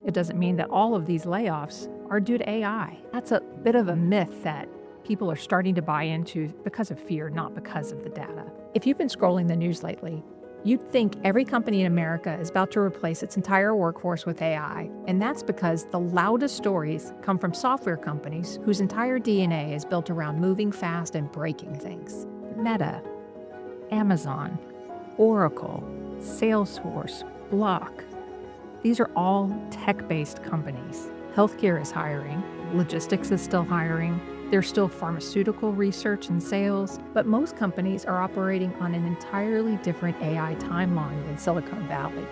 It doesn't mean that all of these layoffs are due to AI. That's a bit of a myth that people are starting to buy into because of fear, not because of the data. If you've been scrolling the news lately, you'd think every company in America is about to replace its entire workforce with AI. And that's because the loudest stories come from software companies whose entire DNA is built around moving fast and breaking things. Meta, Amazon, Oracle, Salesforce, Block. These are all tech-based companies. Healthcare is hiring, logistics is still hiring, there's still pharmaceutical research and sales, but most companies are operating on an entirely different AI timeline than Silicon Valley.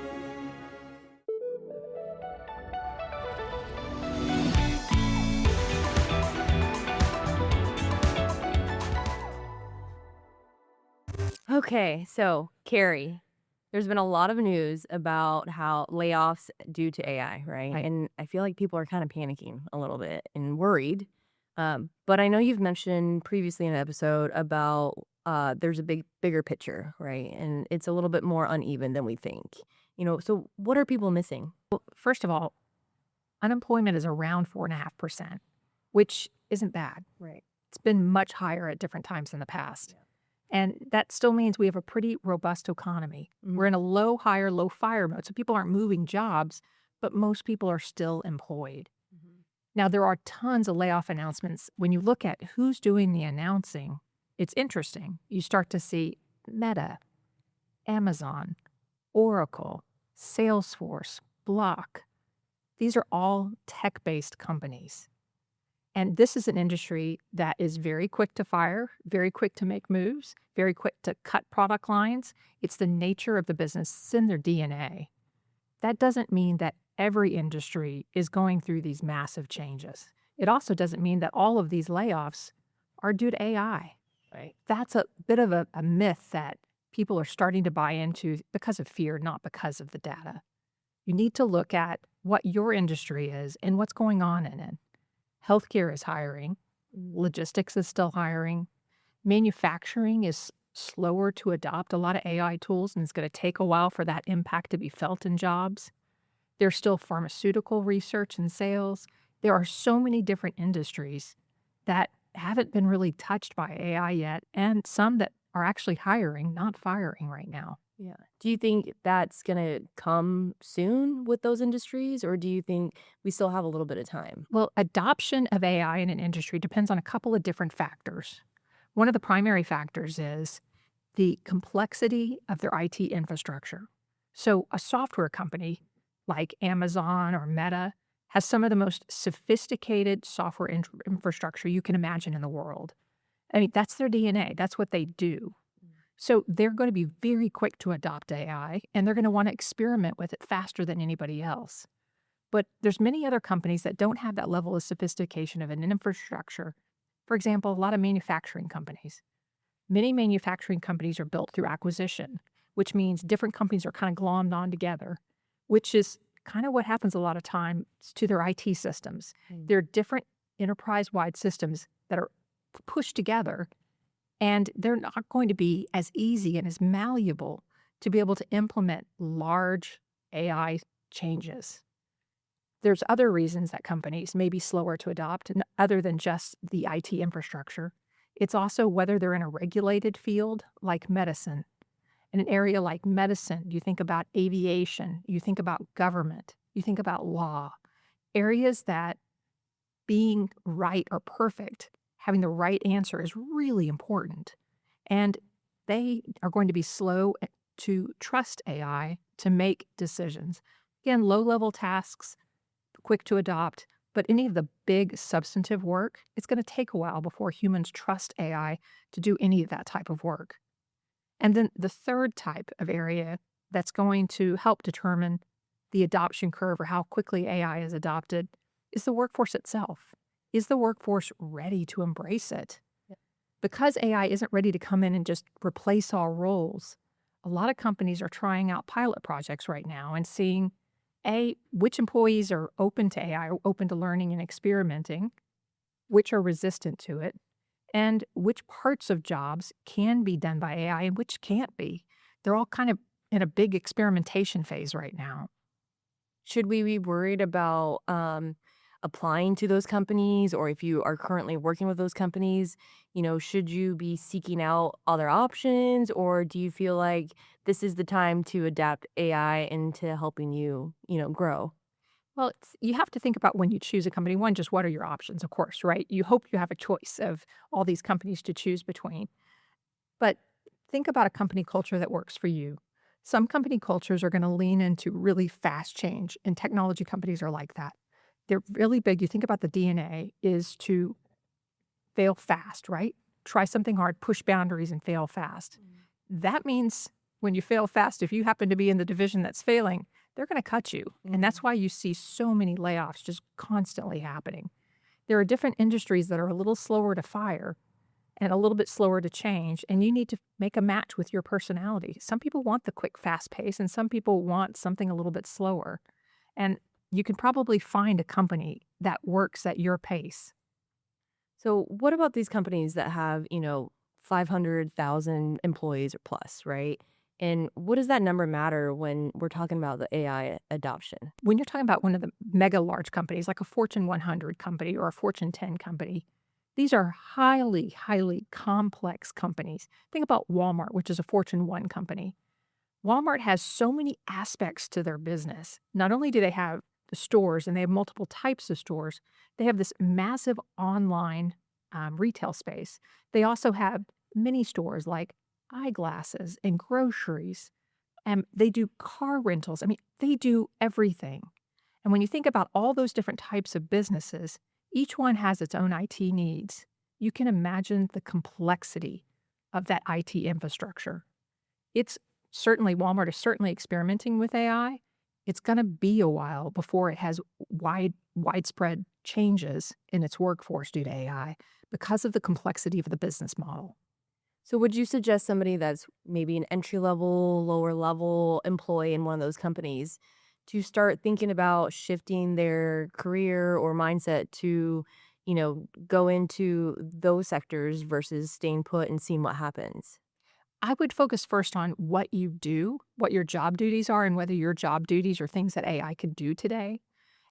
Okay, so Carey, there's been a lot of news about how layoffs due to AI, right? Right. And I feel like people are kind of panicking a little bit and worried. But I know you've mentioned previously in an episode about there's a bigger picture, right? And it's a little bit more uneven than we think. So what are people missing? First of all, unemployment is around 4.5%, which isn't bad. Right. It's been much higher at different times in the past. And that still means we have a pretty robust economy. Mhm. We're in a low hire, low fire mode. So people aren't moving jobs, but most people are still employed. Now, there are tons of layoff announcements. When you look at who's doing the announcing, it's interesting. You start to see Meta, Amazon, Oracle, Salesforce, Block. These are all tech-based companies. And this is an industry that is very quick to fire, very quick to make moves, very quick to cut product lines. It's the nature of the business. It's in their DNA. That doesn't mean that every industry is going through these massive changes. It also doesn't mean that all of these layoffs are due to AI. Right. That's a bit of a myth that people are starting to buy into because of fear, not because of the data. You need to look at what your industry is and what's going on in it. Healthcare is hiring. Logistics is still hiring. Manufacturing is slower to adopt a lot of AI tools, and it's going to take a while for that impact to be felt in jobs. There's still pharmaceutical research and sales. There are so many different industries that haven't been really touched by AI yet, and some that are actually hiring, not firing right now. Yeah. Do you think that's going to come soon with those industries, or do you think we still have a little bit of time? Well, adoption of AI in an industry depends on a couple of different factors. One of the primary factors is the complexity of their IT infrastructure. So, a software company like Amazon or Meta has some of the most sophisticated software infrastructure you can imagine in the world. I mean, that's their DNA, that's what they do. So, they're going to be very quick to adopt AI, and they're going to want to experiment with it faster than anybody else. But there's many other companies that don't have that level of sophistication of an infrastructure. For example, a lot of manufacturing companies. Many manufacturing companies are built through acquisition, which means different companies are kind of glommed on together, which is kind of what happens a lot of times to their IT systems. They're different enterprise-wide systems that are pushed together, and they're not going to be as easy and as malleable to be able to implement large AI changes. There's other reasons that companies may be slower to adopt, other than just the IT infrastructure. It's also whether they're in a regulated field like medicine. In an area like medicine, you think about aviation, you think about government, you think about law, areas that being right or perfect, having the right answer is really important. And they are going to be slow to trust AI to make decisions. Again, low-level tasks, quick to adopt, but any of the big substantive work, it's going to take a while before humans trust AI to do any of that type of work. And then the third type of area that's going to help determine the adoption curve or how quickly AI is adopted is the workforce itself. Is the workforce ready to embrace it? Because AI isn't ready to come in and just replace all roles, a lot of companies are trying out pilot projects right now and seeing which employees are open to AI, or open to learning and experimenting, which are resistant to it, and which parts of jobs can be done by AI and which can't be. They're all kind of in a big experimentation phase right now. Should we be worried about applying to those companies, or if you are currently working with those companies, should you be seeking out other options, or do you feel like this is the time to adapt AI into helping you, grow? Well, you have to think about when you choose a company, one, just what are your options, of course, right? You hope you have a choice of all these companies to choose between. But think about a company culture that works for you. Some company cultures are going to lean into really fast change, and technology companies are like that. They're really big. You think about the DNA is to fail fast, right? Try something hard, push boundaries, and fail fast. That means when you fail fast, if you happen to be in the division that's failing, they're going to cut you. And that's why you see so many layoffs just constantly happening. There are different industries that are a little slower to fire and a little bit slower to change, and you need to make a match with your personality. Some people want the quick, fast pace, and some people want something a little bit slower. And you can probably find a company that works at your pace. So, what about these companies that have, 500,000 employees or plus, right? And what does that number matter when we're talking about the AI adoption? When you're talking about one of the mega large companies, like a Fortune 100 company or a Fortune 10 company, these are highly, highly complex companies. Think about Walmart, which is a Fortune 1 company. Walmart has so many aspects to their business. Not only do they have the stores, and they have multiple types of stores, they have this massive online retail space. They also have mini stores like eyeglasses and groceries, and they do car rentals. I mean, they do everything. And when you think about all those different types of businesses, each one has its own IT needs. You can imagine the complexity of that IT infrastructure. It's certainly, Walmart is certainly experimenting with AI. It's going to be a while before it has widespread changes in its workforce due to AI because of the complexity of the business model. So, would you suggest somebody that's maybe an entry level, lower level employee in one of those companies to start thinking about shifting their career or mindset to, go into those sectors versus staying put and seeing what happens? I would focus first on what you do, what your job duties are, and whether your job duties are things that AI can do today.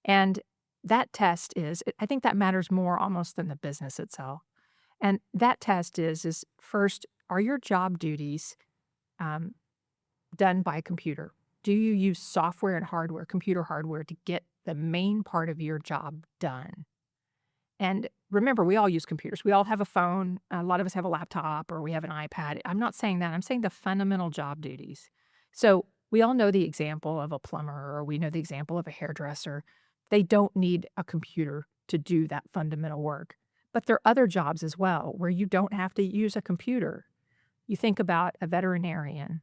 And that test is, I think that matters more almost than the business itself. And that test is first, are your job duties um, done by a computer? Do you use software and hardware, computer hardware, to get the main part of your job done? And remember, we all use computers. We all have a phone. A lot of us have a laptop or we have an iPad. I'm not saying that. I'm saying the fundamental job duties. So we all know the example of a plumber or we know the example of a hairdresser. They don't need a computer to do that fundamental work. But there are other jobs as well where you don't have to use a computer. You think about a veterinarian,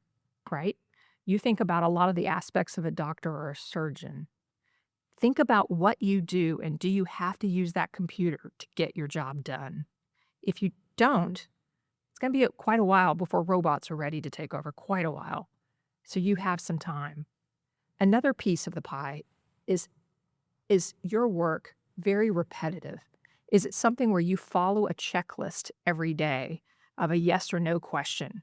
right? You think about a lot of the aspects of a doctor or a surgeon. Think about what you do and do you have to use that computer to get your job done? If you don't, it's going to be quite a while before robots are ready to take over, quite a while. So you have some time. Another piece of the pie is your work very repetitive? Is it something where you follow a checklist every day of a yes or no question?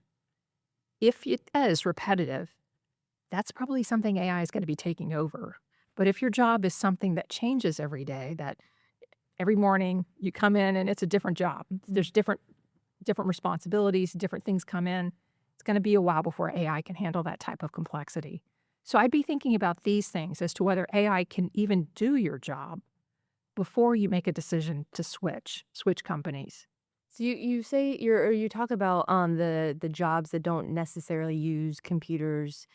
If it is repetitive, that's probably something AI is going to be taking over. But if your job is something that changes every day, that every morning you come in and it's a different job, there's different responsibilities, different things come in, it's going to be a while before AI can handle that type of complexity. So I'd be thinking about these things as to whether AI can even do your job before you make a decision to switch companies. So you say you talk about the jobs that don't necessarily use computers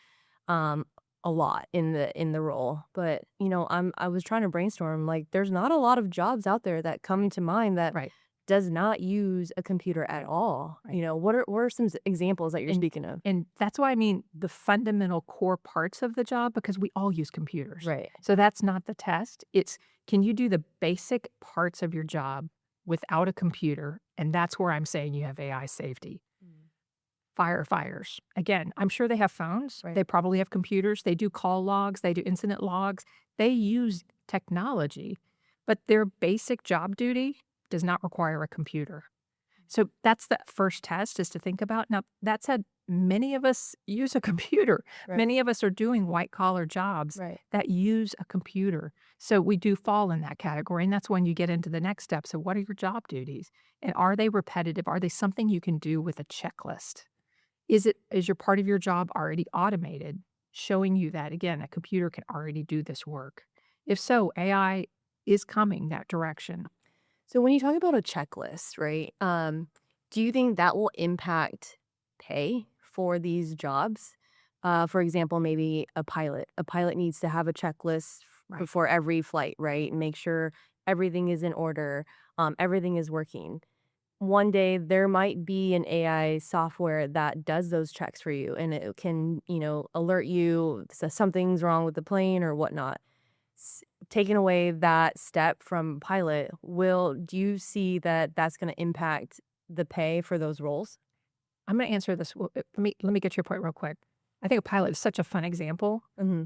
um a lot in the role, but I was trying to brainstorm, like there's not a lot of jobs out there that come to mind that Right. does not use a computer at all. Right. What are some examples that you're And speaking of? and that's why I mean the fundamental core parts of the job, because we all use computers. Right. So that's not the test. It's, can you do the basic parts of your job without a computer? And that's where I'm saying you have AI safety. Firefighters, again, I'm sure they have phones. Right. They probably have computers. They do call logs. They do incident logs. They use technology, but their basic job duty does not require a computer. So that's the first test, is to think about. Now, that said, many of us use a computer. Right. Many of us are doing white collar jobs Right. that use a computer. So we do fall in that category. And that's when you get into the next step. So, what are your job duties? And are they repetitive? Are they something you can do with a checklist? Is your part of your job already automated, showing you that, again, a computer can already do this work? If so, AI is coming that direction. So when you talk about a checklist, right? Do you think that will impact pay for these jobs? For example, maybe a pilot. A pilot needs to have a checklist Right. before every flight, right? And make sure everything is in order, everything is working. One day there might be an AI software that does those checks for you, and it can, alert you so something's wrong with the plane or whatnot. Taking away that step from pilot, do you see that that's going to impact the pay for those roles? I'm going to answer this. Let me get your point real quick. I think a pilot is such a fun example. Hmm.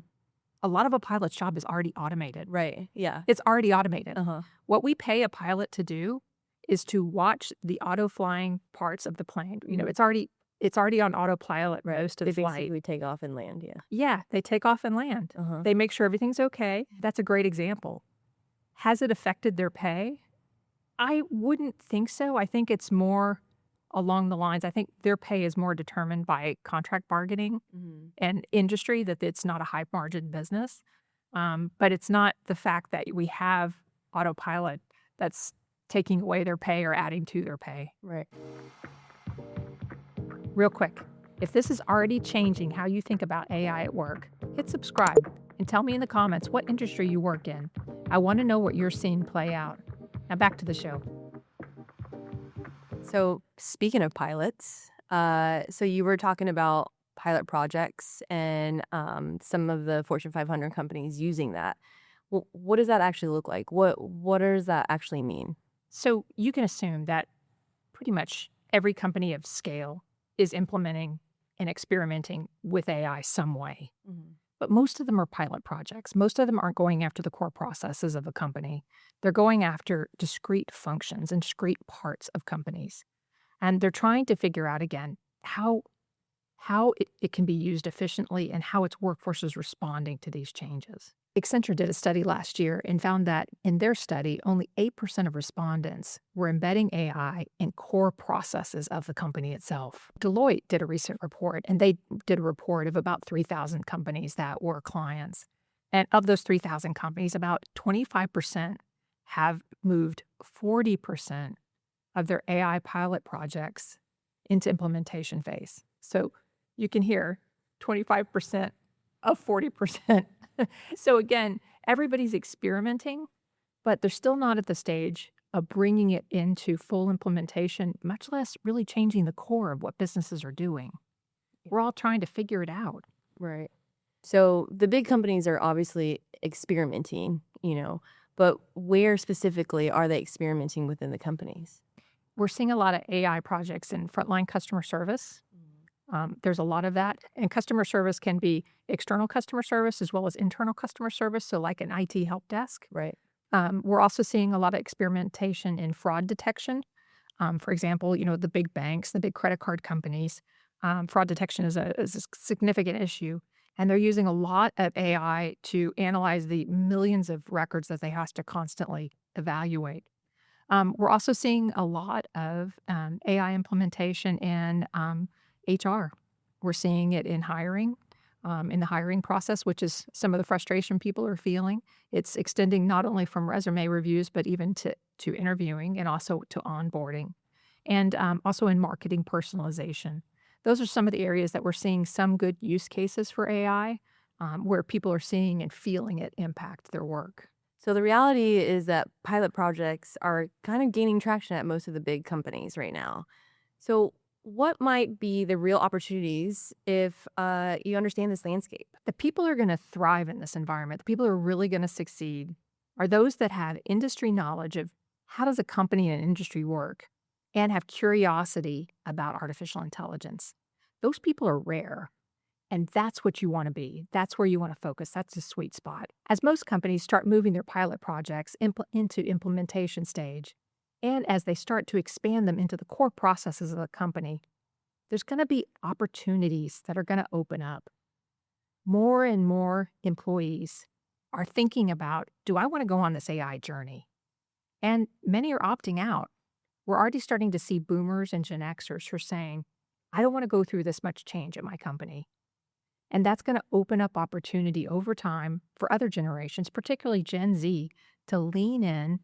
A lot of a pilot's job is already automated. Right. Yeah. It's already automated. Uh-huh. What we pay a pilot to do is to watch the auto flying parts of the plane. Mhm. It's already on autopilot Right. most of They the flight. basically take off and land. Yeah. Yeah, they take off and land. Uh-huh. They make sure everything's okay. That's a great example. Has it affected their pay? I wouldn't think so. I think it's more along the lines, I think their pay is more determined by contract bargaining Hmm. and industry, that it's not a high margin business. But it's not the fact that we have autopilot that's taking away their pay or adding to their pay. Right. Real quick, if this is already changing how you think about AI at work, hit subscribe and tell me in the comments what industry you work in. I want to know what you're seeing play out. Now back to the show. So speaking of pilots, so you were talking about pilot projects and some of the Fortune 500 companies using that. Well, what does that actually look like? What does that actually mean? So you can assume that pretty much every company of scale is implementing and experimenting with AI some way. Mhm. But most of them are pilot projects. Most of them aren't going after the core processes of a company. They're going after discrete functions and discrete parts of companies. And they're trying to figure out, again, how it can be used efficiently and how its workforce is responding to these changes. Accenture did a study last year and found that in their study, only 8% of respondents were embedding AI in core processes of the company itself. Deloitte did a recent report, and they did a report of about 3,000 companies that were clients. And of those 3,000 companies, about 25% have moved 40% of their AI pilot projects into implementation phase. So you can hear 25% of 40%. So again, everybody's experimenting, but they're still not at the stage of bringing it into full implementation, much less really changing the core of what businesses are doing. We're all trying to figure it out. Right. So the big companies are obviously experimenting, but where specifically are they experimenting within the companies? We're seeing a lot of AI projects in frontline customer service. There's a lot of that. And customer service can be external customer service as well as internal customer service, so like an IT help desk. Right. We're also seeing a lot of experimentation in fraud detection. For example, the big banks, the big credit card companies, fraud detection is a significant issue. And they're using a lot of AI to analyze the millions of records that they have to constantly evaluate. We're also seeing a lot of AI implementation in HR. We're seeing it in hiring, in the hiring process, which is some of the frustration people are feeling. It's extending not only from resume reviews, but even to interviewing and also to onboarding, and also in marketing personalization. Those are some of the areas that we're seeing some good use cases for AI, where people are seeing and feeling it impact their work. So the reality is that pilot projects are kind of gaining traction at most of the big companies right now. So what might be the real opportunities if you understand this landscape? The people who are going to thrive in this environment, the people who are really going to succeed, are those that have industry knowledge of how does a company and an industry work and have curiosity about artificial intelligence. Those people are rare. And that's what you want to be. That's where you want to focus. That's the sweet spot. As most companies start moving their pilot projects into implementation stage, and as they start to expand them into the core processes of the company, there's going to be opportunities that are going to open up. More and more employees are thinking about, do I want to go on this AI journey? And many are opting out. We're already starting to see boomers and Gen Xers who are saying, I don't want to go through this much change at my company. And that's going to open up opportunity over time for other generations, particularly Gen Z, to lean in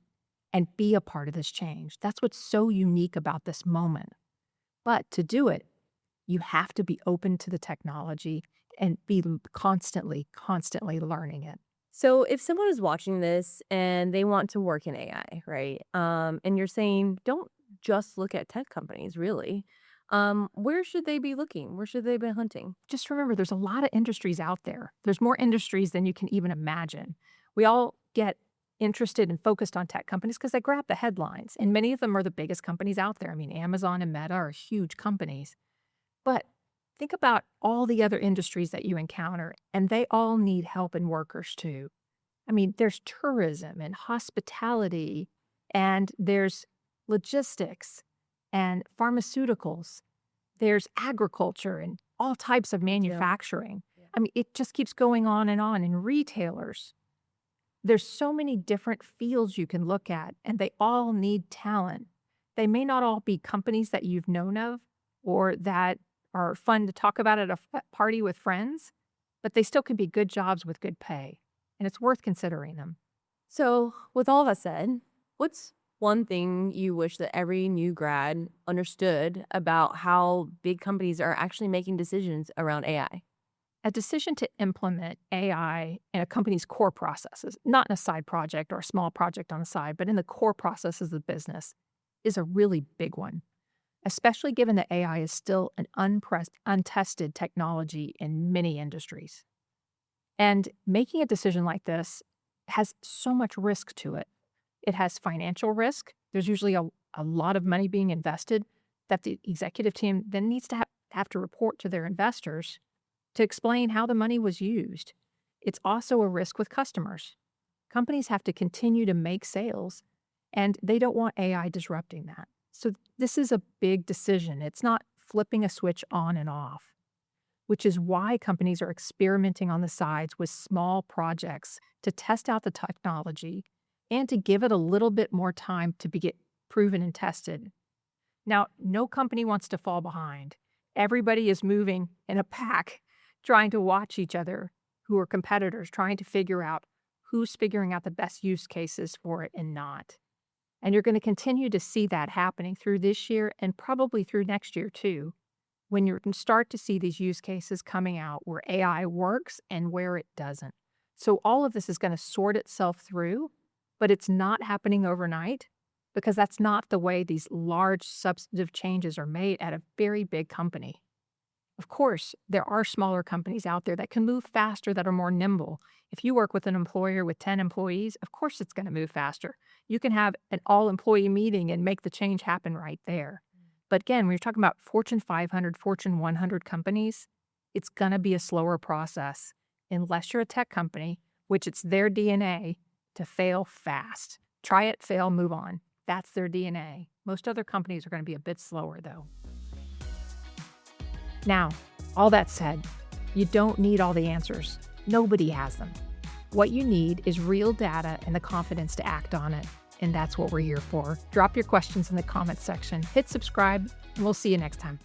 and be a part of this change. That's what's so unique about this moment. But to do it, you have to be open to the technology and be constantly learning it. So if someone is watching this and they want to work in AI, right? And you're saying don't just look at tech companies, really. Where should they be looking? Where should they be hunting? Just remember, there's a lot of industries out there. There's more industries than you can even imagine. We all get interested and focused on tech companies because they grab the headlines, and many of them are the biggest companies out there. I mean, Amazon and Meta are huge companies. But think about all the other industries that you encounter, and they all need help and workers too. I mean, there's tourism and hospitality, and there's logistics and pharmaceuticals. There's agriculture and all types of manufacturing. Yeah. I mean, it just keeps going on, and retailers. There's so many different fields you can look at, and they all need talent. They may not all be companies that you've known of or that are fun to talk about at a party with friends, but they still can be good jobs with good pay, and it's worth considering them. So with all that said, what's one thing you wish that every new grad understood about how big companies are actually making decisions around AI? A decision to implement AI in a company's core processes, not in a side project or a small project on the side, but in the core processes of business, is a really big one, especially given that AI is still an untested technology in many industries. And making a decision like this has so much risk to it. It has financial risk. There's usually a lot of money being invested that the executive team then needs to have to report to their investors to explain how the money was used. It's also a risk with customers. Companies have to continue to make sales, and they don't want AI disrupting that. So this is a big decision. It's not flipping a switch on and off, which is why companies are experimenting on the sides with small projects to test out the technology and to give it a little bit more time to get proven and tested. Now, no company wants to fall behind. Everybody is moving in a pack, trying to watch each other who are competitors, trying to figure out who's figuring out the best use cases for it and not. And you're going to continue to see that happening through this year and probably through next year too, when you're going to start to see these use cases coming out where AI works and where it doesn't. So all of this is going to sort itself through, but it's not happening overnight because that's not the way these large substantive changes are made at a very big company. Of course, there are smaller companies out there that can move faster, that are more nimble. If you work with an employer with 10 employees, of course it's going to move faster. You can have an all-employee meeting and make the change happen right there. But again, when you're talking about Fortune 500, Fortune 100 companies, it's going to be a slower process unless you're a tech company, which it's their DNA to fail fast. Try it, fail, move on. That's their DNA. Most other companies are going to be a bit slower, though. Now, all that said, you don't need all the answers. Nobody has them. What you need is real data and the confidence to act on it. And that's what we're here for. Drop your questions in the comments section, hit subscribe, and we'll see you next time.